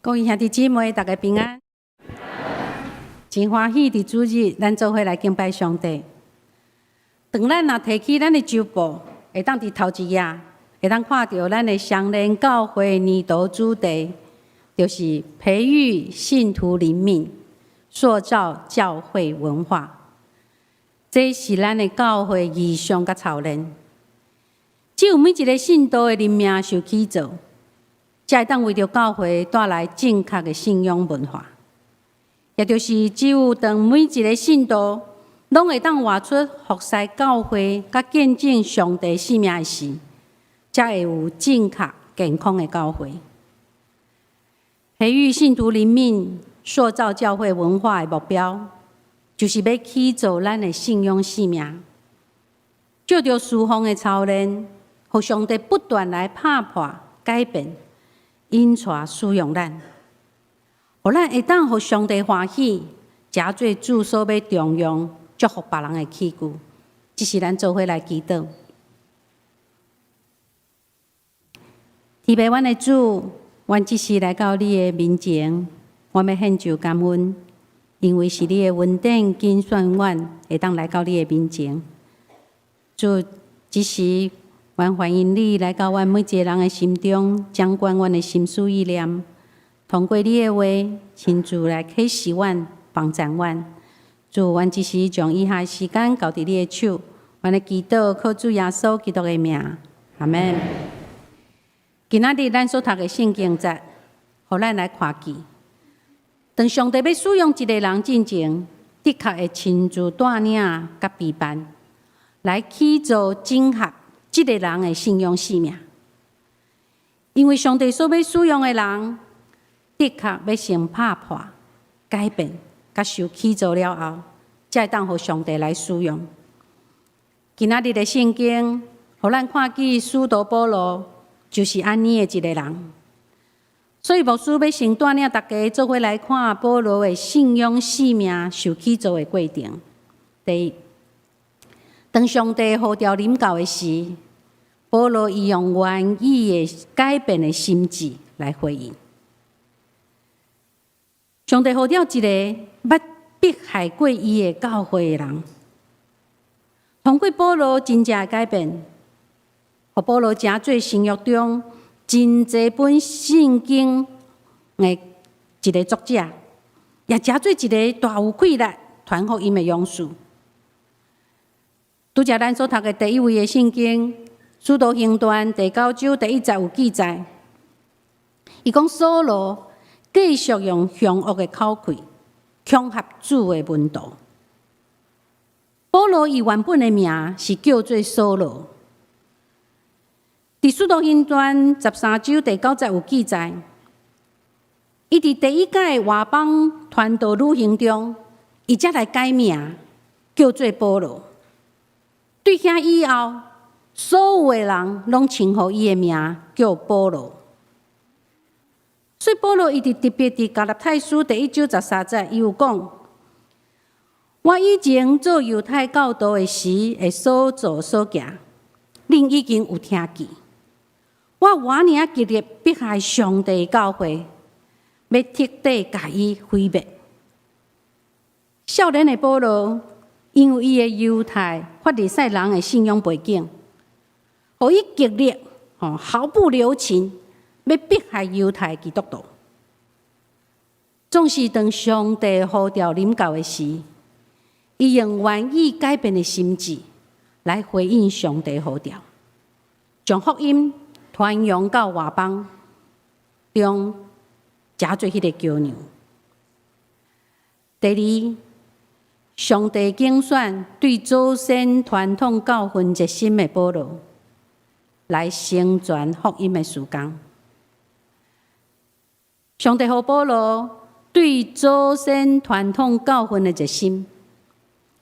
各位兄弟姊妹，大家平安。真欢喜伫主日，咱做伙来敬拜上帝。当咱若提起咱的周报，会当伫头一页，会当看到咱的相连教会年度主题，就是培育信徒灵命，塑造教会文化。这是咱的教会意向甲操练。只有每一个信徒的灵命受起造，才会当为着教会带来正确的信仰文化。也就是只有当每一个信徒拢会当活出服侍教会、甲见证上帝使命的时，才会有正确健康的教会。培育信徒灵命、塑造教会文化的目标，就是要起造咱的信仰使命，借着侍奉的操练，互上帝不断来打破、改变。引带使用咱，互咱会当互上帝欢喜，诚做主所要重用、祝福别人的器具。这是咱做伙来祈祷。天父阮的主，阮即时来到你的面前，我要献上感恩，因为是你的恩典拣选阮，会当来到你的面前。主，即时。阮欢迎你来到阮每一个人的心中，掌管阮的心思意念，通过你的话，亲自来启示阮、帮助阮。主，阮只是将以下时间交伫你的手，阮的祈祷靠主耶稣基督的名，阿门。今仔日咱所读的圣经节，互咱来看见，当上帝要使用一个人进前，的确会亲自带领甲陪伴，来起造整合。这个人的信仰使命，因为上帝所要使用的人，的确要先打破、改变，甲受起造了后，才会当互上帝来使用。今仔日的圣经，互咱看见使徒保罗就是安尼的一个人。所以牧师要先带领大家做伙来看保罗的信仰使命受起造的过程。第一，当上帝呼召领教的时，保罗伊用愿意的改变的心志来回应。上帝呼召一个捌迫害过伊的教会的人，通过保罗真正的改变，互保罗诚做神约中真侪本圣经的一个作者，也诚做一个大有气力传福音的勇士。拄则咱所读的第一位的圣经。使徒行传第9章第1节有记载，伊讲扫罗继续用凶恶的口气恐吓主的门徒。保罗伊原本的名是叫做扫罗。伫使徒行传13章第9节有记载，伊伫第一届外邦传道旅行中，伊才来改名叫做保罗。对遐以后。所有的人拢称呼伊的名叫保罗，所以保罗伊特别伫加拉太书第1章13节，伊有讲：我以前做犹太教导的时的所做所行，恁已经有听见。我偌尔激烈迫害上帝教会，要彻底甲伊毁灭。少年的保罗，因为伊的犹太法利赛人的信仰背景。互伊激烈，毫不留情，要迫害犹太基督徒。总是当上帝呼召领教的时，伊用愿意改变的心志来回应上帝呼召，将福音传扬到外邦中，诚做迄个骄娘。第二，上帝拣选对祖先传统教训热心的保罗。来成全福音的事工。上帝互保罗对祖先传统教训的热心，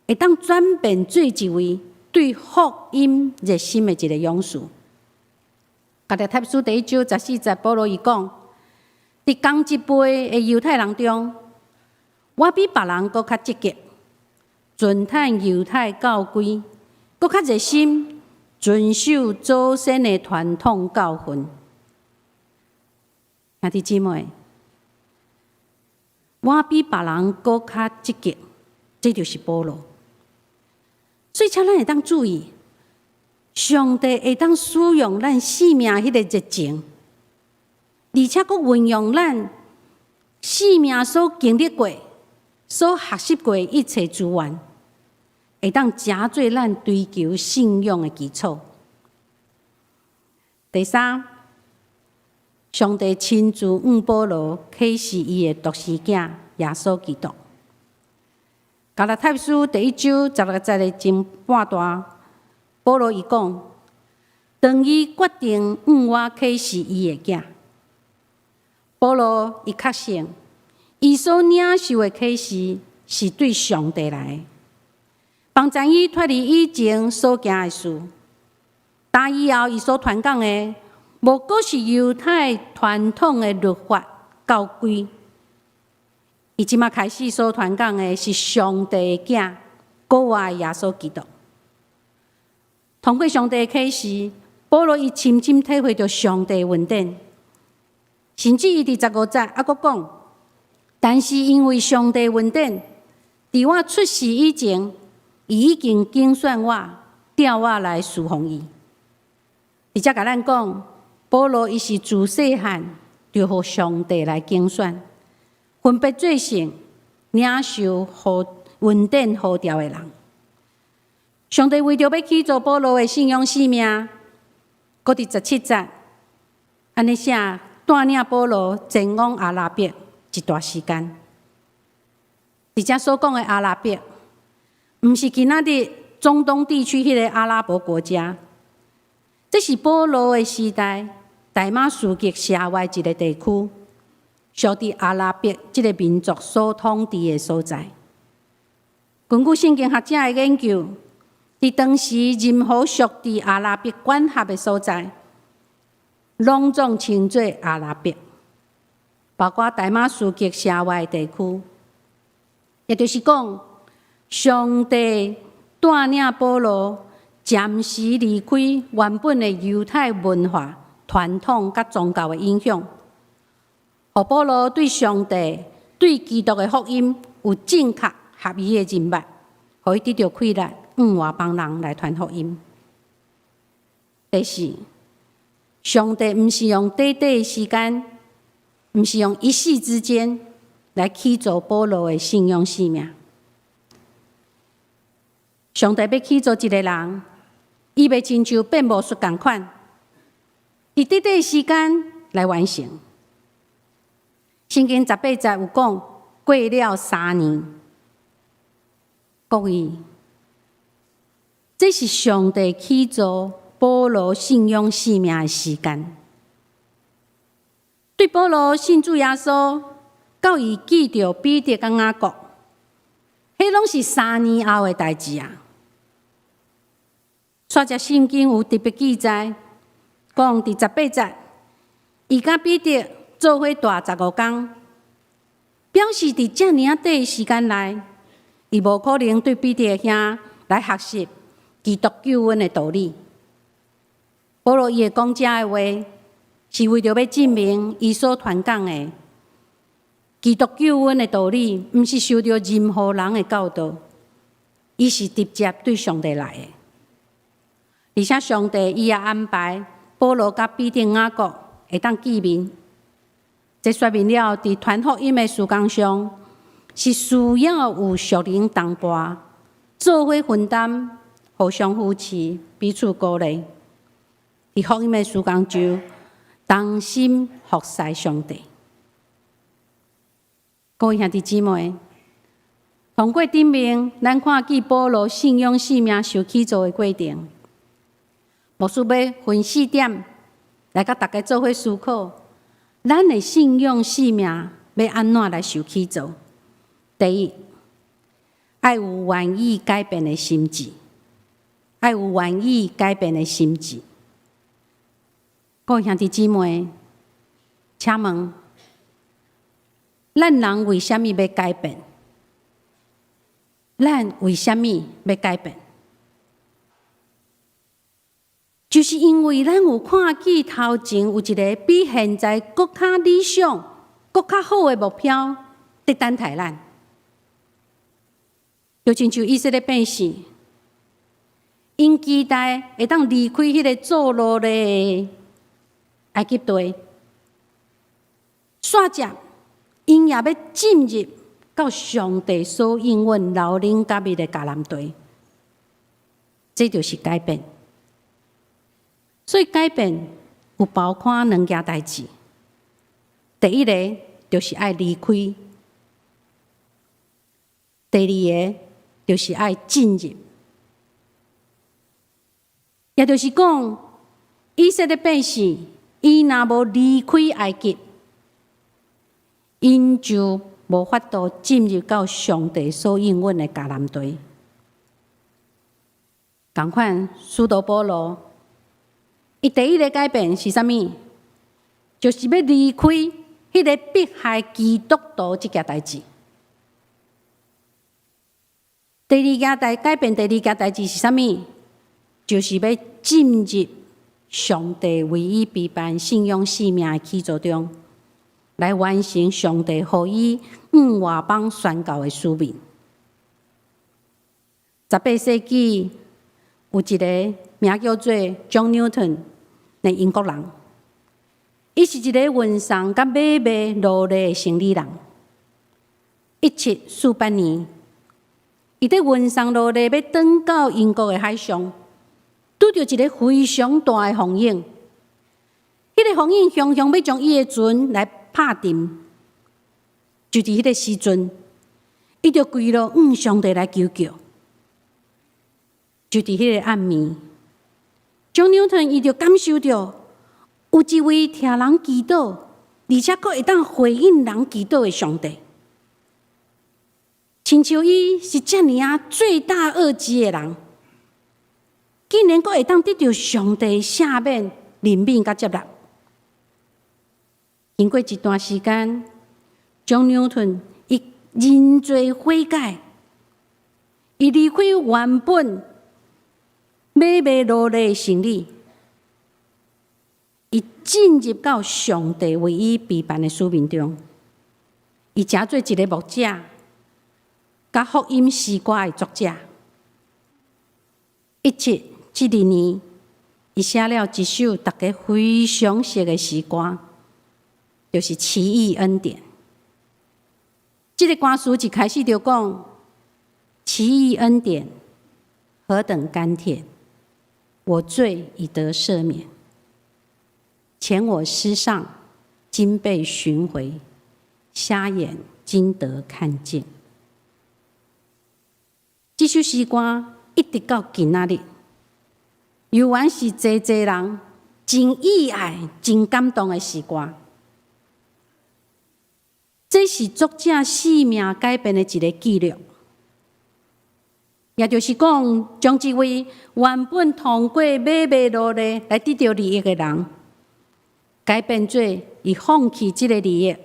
会当转变做一位对福音热心的一个勇士。加拉太书第1章14节，保罗伊讲：伫同一辈的犹太人中，我比别人搁较积极，遵趁犹太教规，搁较热心。遵守祖先的传统教训，兄弟姊妹，我比别人搁较积极，这就是保罗。所以，请咱会当注意，上帝会当使用咱生命迄个热情，而且佫运用咱生命所经历过、所学习过一切资源，会当加做咱追求信仰的基础。第三，上帝亲自向保罗启示伊的独生囝耶稣基督。加拉太书第1章16节的前半段，保罗伊讲：当伊决定向我启示伊的囝。保罗伊确信，伊所领受的启示是对上帝来的，帮助伊脱离以前所行的事。打以后，伊所传讲的，无过是犹太传统的律法教规。伊即马开始所传讲的是上帝的囝，国外耶稣基督。通过上帝的启示，保罗伊深深体会到上帝的恩典，甚至伊伫15节还佫讲：但是因为上帝的恩典，伫我出世以前，伊已经拣选我，调我来侍奉伊。而且甲咱讲，保罗伊是自细汉就互上帝来拣选。分别做成领受恩典呼召的人。上帝为着要起造保罗的信仰生命，搁伫17节安尼写，带领保罗前往阿拉伯一段时间。伫遮所讲的阿拉伯，毋是今仔日中东地区迄个阿拉伯国家，这是保罗的时代大马士革社外一个地区。属伫阿拉伯这个民族所统治的所在。根据圣经学者的研究，伫当时任何属伫阿拉伯管辖的所在，拢总称作阿拉伯，包括大马士革社外地区。也就是讲，上帝带领保罗暂时离开原本的犹太文化、传统甲宗教的影响。互保罗对上帝、对基督的福音有正确合宜的认识，互伊得到气力，向外邦人来传福音。第四，上帝毋是用短短的时间，毋是用一夕之间来起造保罗的信仰生命。上帝要起造一个人，伊袂亲像变魔术共款，伫短短的时间来完成。圣经18节有讲，过了3年，各位，这是上帝起造保罗信仰生命的时间。对保罗信主耶稣，到伊记着彼得甲雅各，迄拢是3年后的代志啊。煞只圣经有特别记载，讲伫18节，伊甲彼得做伙大15天，表示伫遮尔啊短的时间内，伊无可能对彼得的兄来学习基督救恩的道理。保罗伊会讲遮的话，是为着要证明伊所传讲的基督救恩的道理，毋是受到任何人的教导，伊是直接对上帝来的。而且上帝伊也安排保罗甲彼得、雅各会当见面。这说明了，伫传福音的事工上，是需要有属灵同伴，做伙分担，互相扶持，彼此鼓励。伫福音的事工就同心服侍上帝。各位兄弟姊妹，通过顶面，咱看见保罗信仰生命受起造的过程。牧师要分4点来甲大家做伙思考。咱的信仰生命要安怎来受起造？第一，爱有愿意改变的心志，爱有愿意改变的心志。各位兄弟姊妹，请问，咱人为什么要改变？咱为什么要改变？就是因为咱有看见头前有一个比现在更较理想、更较好的目标，在等待咱。就亲像以色列百姓，因期待会当离开迄个做奴的埃及地，煞接因也要进入到上帝所应允老人甲伊的迦南地，这就是改变。所以改变有包括两件代志。第一个就是爱离开，第二个就是爱进入。也就是讲，以色列百姓，伊若无离开埃及，因就无法度进入到上帝所应允的迦南地。同款，使徒保罗，伊第一个改变是啥物？就是要离开迄个迫害基督徒这件代志。第二件改变，第二件代志是啥物？就是要进入上帝唯一陪伴信仰生命的起作中，来完成上帝予伊外邦宣教的使命。18世纪有一个名叫做 John Newton 的英国人，伊是一个运送甲买卖奴隶的生意人。1748年，伊在运送奴隶要转到英国的海上，拄到一个非常大的风影。迄个风影常常要将伊的船来拍沉，就伫迄个时阵，伊就跪落向上帝来求救。就伫迄个暗暝，John Newton 伊就感受到有一位听人祈祷，而且佫会当回应人祈祷的上帝。亲像伊是遮尔罪大恶极的人，竟然佫会当得到上帝赦免、怜悯甲接纳。经过一段时间，John Newton 伊认罪悔改，伊离开原本买卖奴隶的生意，伊进入到上帝唯一陪伴的使命中，伊成做一个牧者，甲福音诗歌的作者。1772年，伊写了一首大家非常熟的诗歌，就是《奇异恩典》。这个歌词一开始就讲：“奇异恩典何等甘甜，我罪已得赦免。前我失丧，今被寻回，瞎眼今得看见。”这首诗歌一直到今仔日，犹原是济人真意爱、真感动的诗歌。这是作者生命改变的一个记录，也就是讲，将一位原本通过买卖奴隶来得到利益的人，改变做以放弃这个利益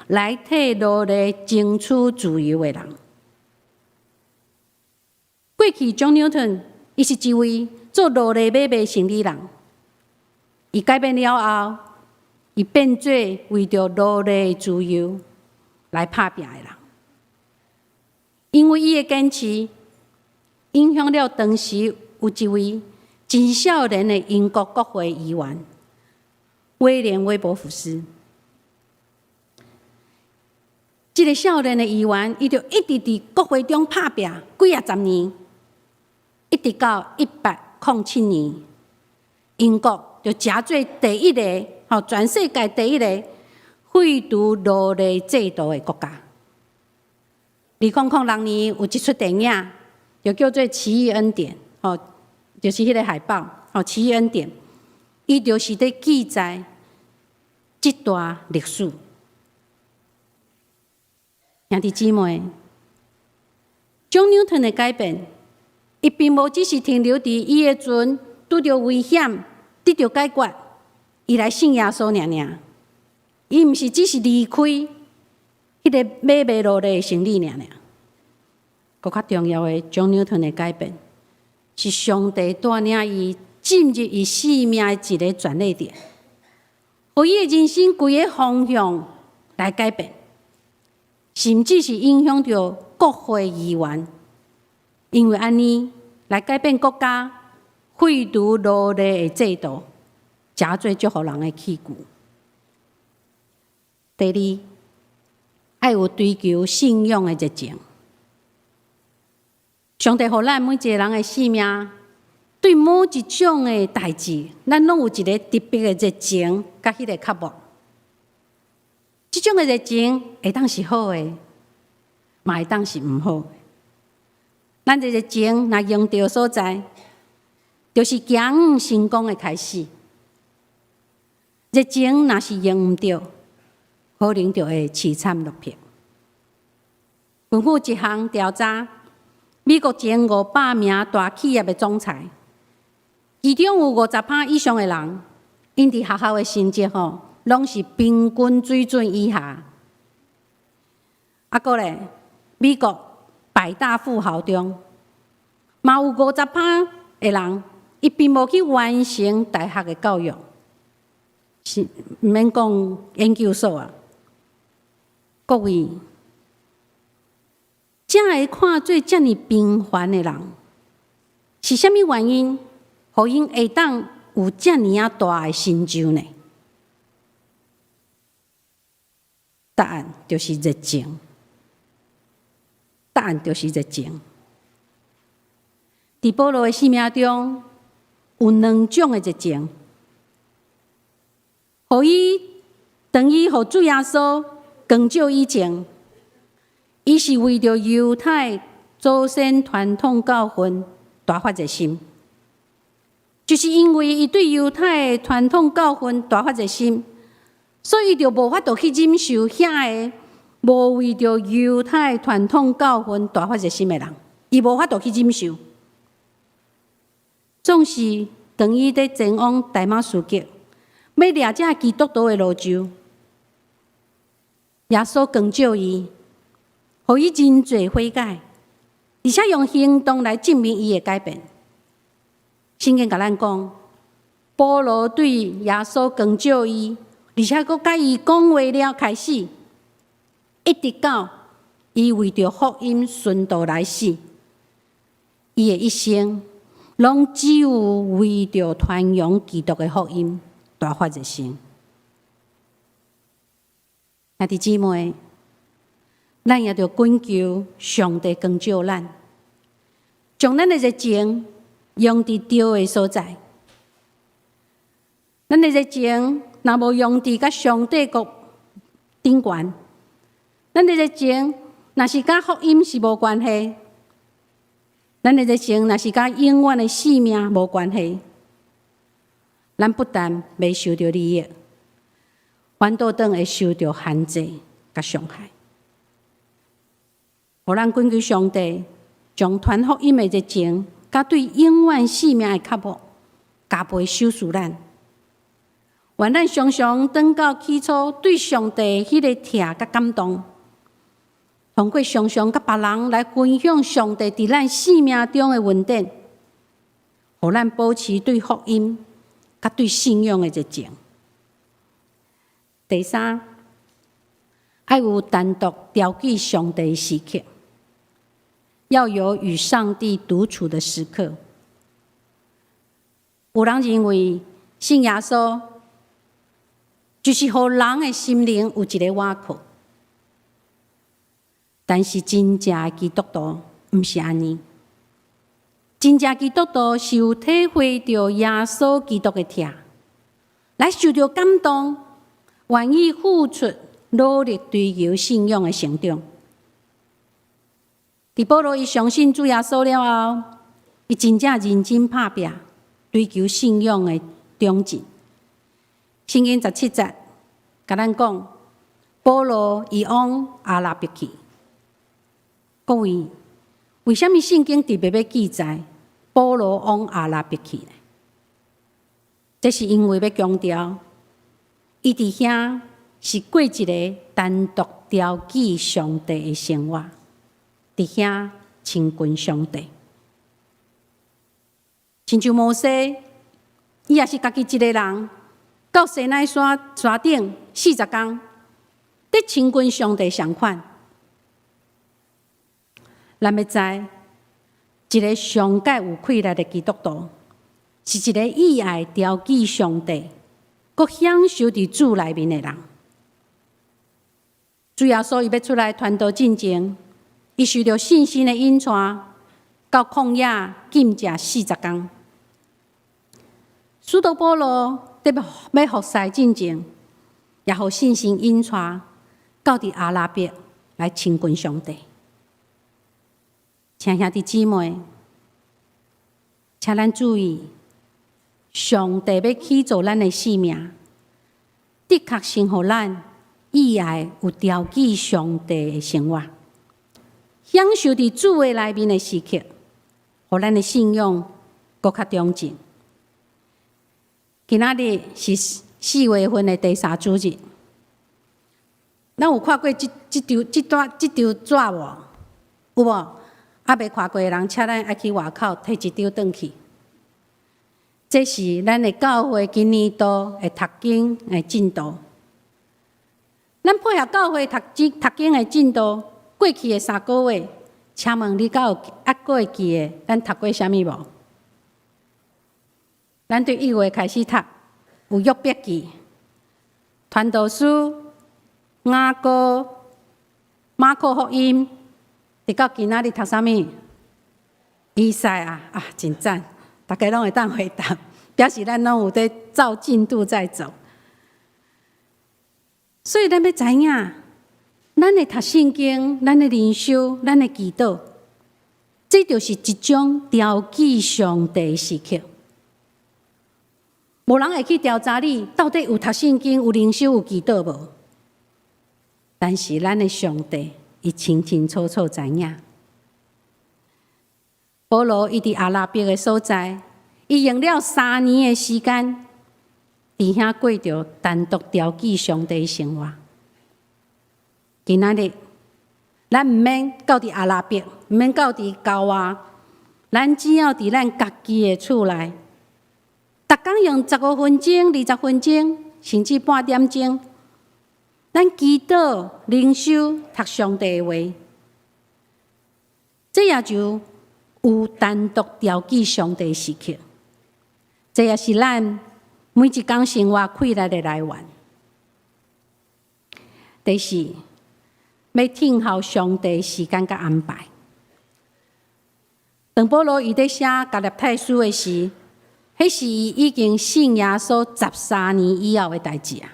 来替奴隶争取自由的人。过去 John Newton 伊是一位做奴隶买卖生意人，伊改变了后，伊变做为着奴隶自由来打拼的人。因为伊的坚持，影响了当时有一位真少年的英国国会议员威廉·威伯福斯。这个少年的议员，伊就一直伫国会中打拼几十年，一直到1807年，英国就成做第一个全世界第一个废除奴隶制度的国家。2006年有一出电影，就叫做《奇异恩典》，就是迄个海报，《奇异恩典》，伊就是在记载这段历史。兄弟姊妹，John Newton 的改变，伊并无只是停留伫伊的船拄着危险得到解决，伊来信耶稣尔。伊毋是只是离开迄个买卖奴隶的生意尔。更较重要的 ，John Newton 的改变，是上帝带领伊进入伊生命的一个转捩点，互伊的人生规个方向来改变。甚至是影响到国会议员，因为安尼来改变国家废除奴隶的制度，真做足互人的气句。第二，爱有追求信仰的热情。上帝互咱每一个人的生命，对某一种的代志，咱拢有一个特别的热情，甲迄个渴望。即种的热情会当是好的，嘛会当是毋好的。咱的热情若用对所在，就是行远成功的开始。热情若是用毋对，可能就会凄惨落魄。根据一项调查，美国前500名大企业的总裁，其中有50%以上的人，因伫学校的成绩拢是平均水准以下。个咧，美国百大富豪中，嘛有50%的人，伊并无去完成大学的教育，是毋免讲研究所啊。各位，才会看做遮尔平凡的人，是虾米原因，互因会当有遮尔大的成就呢？答案就是热情。答案就是热情。伫保罗的生命中，有2种的热情，互伊当伊互主耶稣光照以前，伊是为着犹太祖先传统教训大发热心，就是因为伊对犹太的传统教训大发热心，所以伊就无法度去忍受遐个无为着犹太传统教训大发热心的人，伊无法度去忍受。总是当伊伫前往大马士革，要掠这基督徒的路上，耶稣光照伊，互伊真侪悔改，而且用行动来证明伊的改变。圣经甲咱讲，保罗对耶稣光照伊，而且佫甲伊讲话了开始，一直到伊为着福音殉道来死，伊的一生拢只有为着传扬基督的福音大发热心。兄弟姊妹，咱也着恳求上帝光照咱，将咱的热情用伫对的所在。咱的热情若无用伫甲上帝国顶悬，咱的热情若是甲福音是无关系，咱的热情若是甲永远的性命无关系，咱不但袂受到利益，反倒当会受到限制甲伤害。互咱根据上帝，将传福音的热情，甲对永远性命的渴望，加倍守护咱。愿咱常常转到起初对上帝迄个疼甲感动，通过常常甲别人来分享上帝伫咱生命中的恩典，互咱保持对福音甲对信仰的热情。第三，爱有单独调给上帝的时刻，要有与上帝独处的时刻。有人认为信耶稣就是互人的心灵有一个瓦靠，但是真正的基督徒毋是安尼。真正基督徒是有体会到耶稣基督的疼，来受到感动，愿意付出努力追求信仰的成长。伫保罗伊相信主耶稣了后，伊真正认真打拼，追求信仰的长进。圣经17节甲咱讲，保罗伊往阿拉伯去。各位，为什么圣经特别要记载保罗往阿拉伯去呢？这是因为要强调，伊伫遐是过一个单独调给上帝的生活，伫遐亲近上帝。亲像摩西，伊也是家己一个人，到西奈山顶40天，伫亲近上帝相款。咱要知，一个上界有气力的基督徒，是一个意爱调记上帝，佮享受伫主内面的人。主耶稣伊要出来传道进前，伊受到信心的引带，到旷野禁食40天。使徒保罗特别要服侍进前，也互信心引带，到伫阿拉伯来亲近上帝。亲兄弟姊妹，请咱注意，上帝要起造咱的生命，的确先互咱意爱有调记上帝的生活，享受伫主的内面的时刻，互咱的信仰更较忠贞。今仔日是4月份的第3主日，咱有看过这张纸无？有无？还未看过的人，请咱爱去外口摕一张转去。这是咱的教会今年度的读经的进度。咱配合教会读经的进度，过去的3个月，请问你敢有还会记的？咱读过啥物无？咱对1月开始读，有约伯记、传道书、雅歌、马可福音，直到今仔日读啥物？以赛啊，真赞！大家拢会当回答，表示咱拢有在照进度在走。所以咱要知影，咱的读圣经、咱的灵修、咱的祈祷，这就是一种调记上帝的时刻。无人会去调查你到底有读圣经、有灵修、有祈祷无？但是咱的上帝，伊清清楚楚知影。保罗伊伫阿拉伯的所在，伊用了3年的时间，伫遐过着单独调记上帝的生活。今仔日，咱毋免到伫阿拉伯，毋免到伫郊外，咱只要伫咱家己的厝内，逐工用15分钟、20分钟，甚至半点钟，咱祈祷、灵修、读上帝的话，这也就有单独调记上帝的时刻。这也是咱每一工生活快乐的来源。第四，要听候上帝的时间甲安排。当保罗伊在写加拉太书的时，迄是伊已经信耶稣13年以后的代志啊。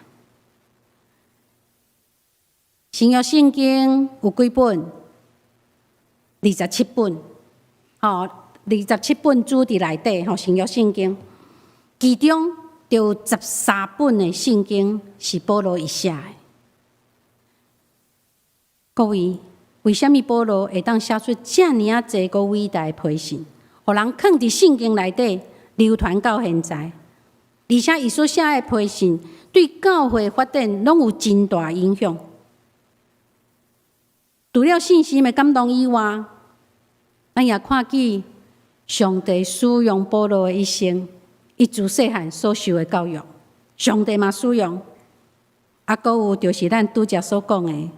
新约圣经有几本？27本，27本主伫内底，新约圣经，其中就有13本的圣经是保罗伊写的。各位，为什么保罗会当写出遮尔啊侪个伟大的批信，互人藏伫圣经内底，流传到现在？而且伊所写的批信，对教会发展拢有真大影响。除了信心的感动以外，咱也看见上帝使用保罗的一生，伊自细汉所受的教育，上帝嘛使用。阁有就是咱拄则所讲的，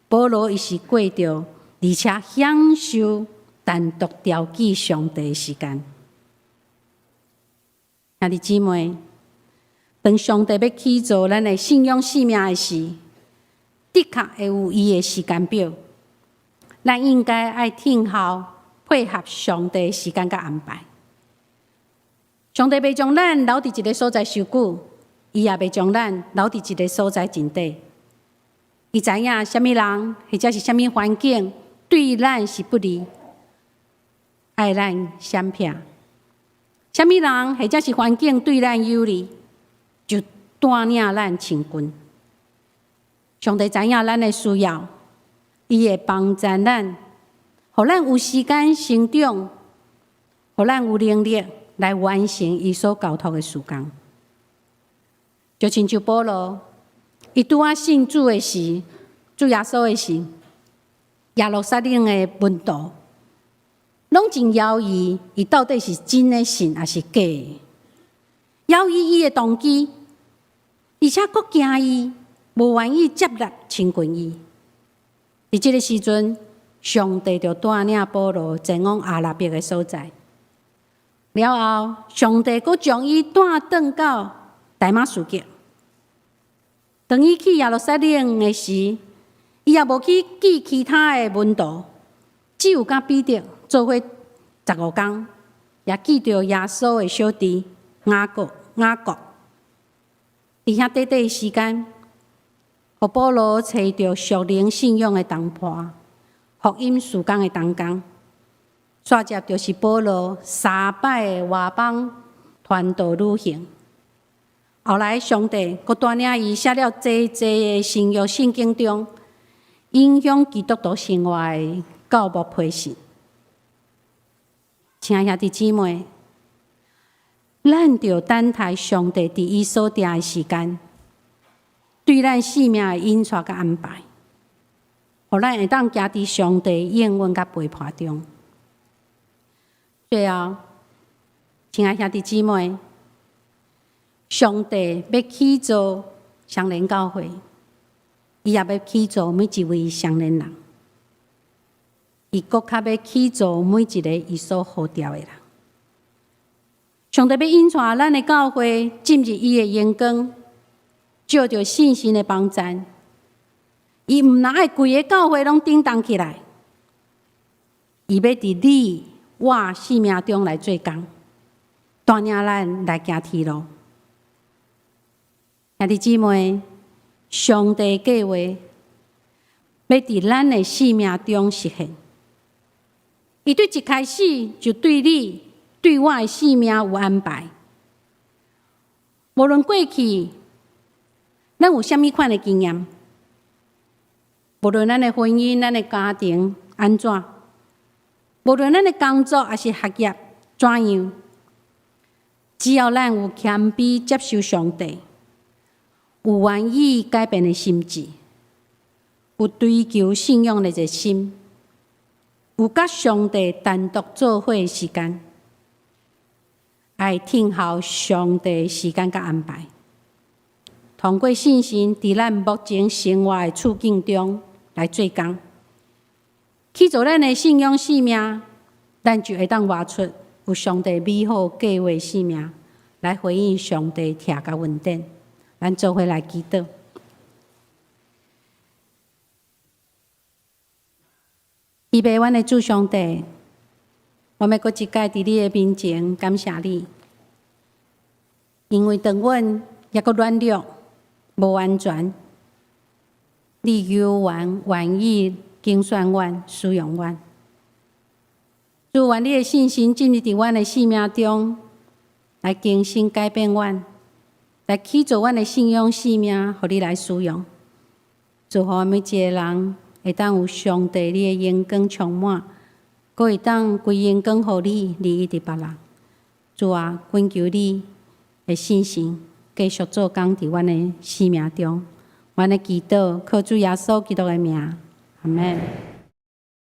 保罗伊是过着，而且享受单独调记上帝的时间。兄弟姊妹，当上帝要起造咱的信仰生命的时，的确会有伊的时间表。咱应该爱听候配合上帝的时间甲安排。上帝袂将咱留伫一个所在受久，伊也袂将咱留伫一个所在真短。伊知影什么人或者是什么环境对咱是不利，爱咱闪避；什么人或者是环境对咱有利，就带领咱前进。上帝知影咱的需要。伊会帮助咱，互咱有时间成长，互咱有能力来完成伊所交托的事工。就亲像保罗，伊拄仔信主的时，主耶稣的时，耶路撒冷的门徒，拢真犹豫，伊到底是真的信还是假的？犹豫伊的动机，而且佫惊伊，无愿意接纳亲近伊。伫即个时阵，上帝就带领保罗前往阿拉伯的所在。了后，上帝佫将伊带转到大马士革。当伊去耶路撒冷的时，伊也无去记其他的门徒，只有甲彼得做伙15天，也记着耶稣的小弟雅各。伫遐短短时间，互保罗找着属灵信仰的同伴，福音事工的同工。续接就是保罗3摆的外邦传道旅行。后来，上帝佫带领伊写了济的新约圣经中影响基督徒生活的教牧批示。亲爱兄弟姊妹，咱着等待上帝伫伊所定的时间，对咱生命的引带甲安排，互咱会当行伫上帝应允甲陪伴中。最后，亲爱兄弟姊妹，上帝要起造双连教会，伊也要起造每一位双连人，伊佫较要起造每一个伊所呼召的人。上帝要引带咱的教会进入伊的荣光，照着信心的帮助，伊毋能爱规个教会拢振动起来，伊要伫你我生命中来做工，带领咱来行天路。兄弟姊妹，上帝计划要伫咱的生命中实现。伊对一开始就对你、对我的生命有安排。无论过去咱有啥物款的经验，无论咱的婚姻、咱的家庭安怎，无论咱的工作还是学业怎样，只要咱有谦卑接受上帝，有愿意改变的心志，有追求信仰的热心，有甲上帝单独做伙的时间，爱听候上帝的时间甲安排，通过信心伫咱目前生活的处境中来做工，去做咱的信仰生命，咱就会当活出有上帝美好计划生命，来回应上帝疼甲恩典。咱做伙来祈祷。预备阮的主上帝，我们搁一届伫你的面前感谢你，因为当阮也搁软弱、无安全，你有愿意拣选阮、使用阮。主，愿你的信心进入伫阮的生命中，来更新改变阮，来起造阮的信仰生命，互你来使用。祝福每一个人会当有上帝你的荣光充满，佫会当归荣光互你，利益伫别人。主啊，恳求你的信心继续做工伫阮的生命中。阮的祈祷靠主耶稣基督的名，阿门。